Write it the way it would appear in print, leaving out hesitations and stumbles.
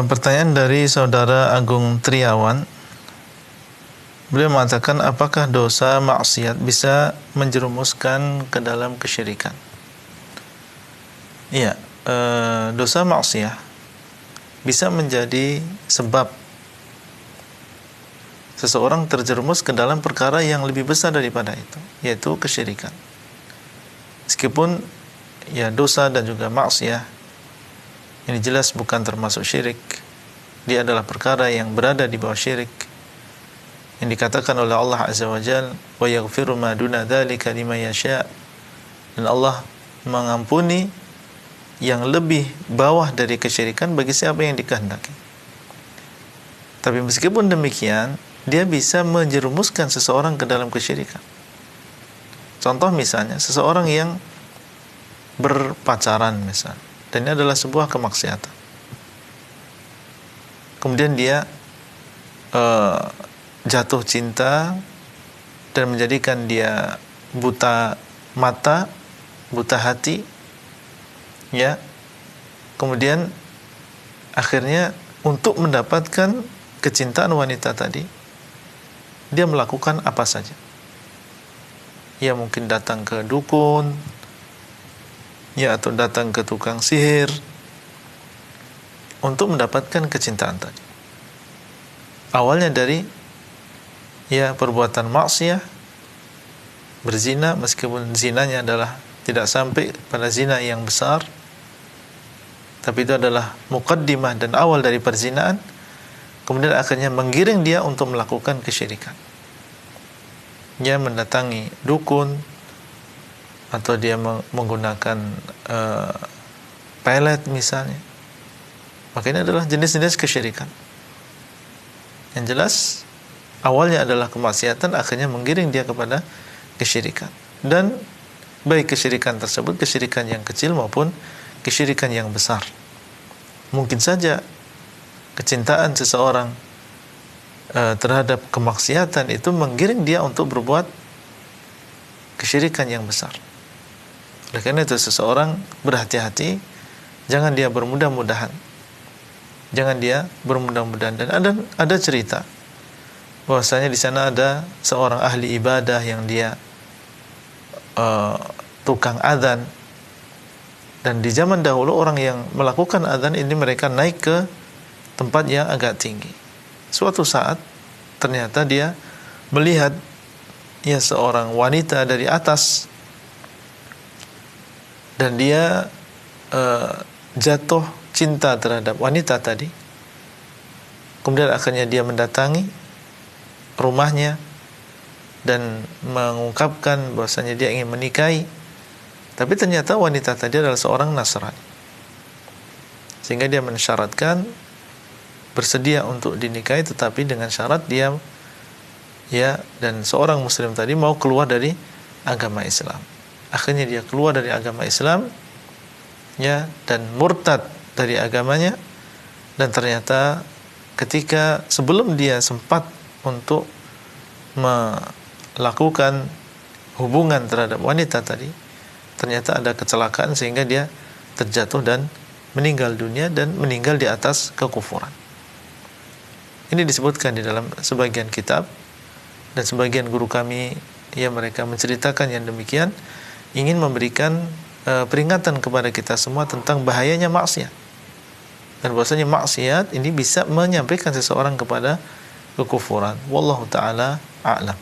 Pertanyaan dari saudara Agung Triawan. Beliau mengatakan, apakah dosa maksiat bisa menjerumuskan ke dalam kesyirikan? Iya, dosa maksiat bisa menjadi sebab seseorang terjerumus ke dalam perkara yang lebih besar daripada itu, yaitu kesyirikan. Meskipun ya dosa dan juga maksiat ini jelas bukan termasuk syirik, dia adalah perkara yang berada di bawah syirik, yang dikatakan oleh Allah Azza wa Jalla, wa yaghfiru ma duna dzalika liman yasha', dan Allah mengampuni yang lebih bawah dari kesyirikan bagi siapa yang dikehendaki. Tapi meskipun demikian, dia bisa menjerumuskan seseorang ke dalam kesyirikan. Contoh misalnya, seseorang yang berpacaran misalnya, dan ini adalah sebuah kemaksiatan. Kemudian dia jatuh cinta dan menjadikan dia buta mata, buta hati, ya. Kemudian akhirnya untuk mendapatkan kecintaan wanita tadi, dia melakukan apa saja. Ia mungkin datang ke dukun, ya, atau datang ke tukang sihir untuk mendapatkan kecintaan tadi. Awalnya dari ya perbuatan maksiat, berzina, meskipun zinanya adalah tidak sampai pada zina yang besar, tapi itu adalah muqaddimah dan awal dari perzinaan. Kemudian akhirnya menggiring dia untuk melakukan kesyirikan. Dia mendatangi dukun, atau dia menggunakan pelet misalnya. Maka ini adalah jenis-jenis kesyirikan. Yang jelas awalnya adalah kemaksiatan, akhirnya menggiring dia kepada kesyirikan. Dan baik kesyirikan tersebut kesyirikan yang kecil maupun kesyirikan yang besar. Mungkin saja kecintaan seseorang terhadap kemaksiatan itu menggiring dia untuk berbuat kesyirikan yang besar. Oleh karena itu seseorang berhati-hati, jangan dia bermudah-mudahan. Jangan dia bermudah-mudahan. Dan ada cerita bahwasanya di sana ada seorang ahli ibadah yang dia tukang adzan. Dan di zaman dahulu orang yang melakukan adzan ini mereka naik ke tempat yang agak tinggi. Suatu saat ternyata dia melihat ya seorang wanita dari atas, dan dia jatuh cinta terhadap wanita tadi. Kemudian akhirnya dia mendatangi rumahnya dan mengungkapkan bahwasanya dia ingin menikahi. Tapi ternyata wanita tadi adalah seorang Nasrani, sehingga dia mensyaratkan bersedia untuk dinikahi, tetapi dengan syarat dia ya, dan seorang muslim tadi mau keluar dari agama Islam. Akhirnya dia keluar dari agama Islam, ya, dan murtad dari agamanya. Dan ternyata ketika sebelum dia sempat untuk melakukan hubungan terhadap wanita tadi, ternyata ada kecelakaan sehingga dia terjatuh dan meninggal dunia, dan meninggal di atas kekufuran. Ini disebutkan di dalam sebagian kitab, dan sebagian guru kami ya mereka menceritakan yang demikian, ingin memberikan peringatan kepada kita semua tentang bahayanya maksiat, dan bahwasanya maksiat ini bisa menyampaikan seseorang kepada kekufuran. Wallahu taala a'lam.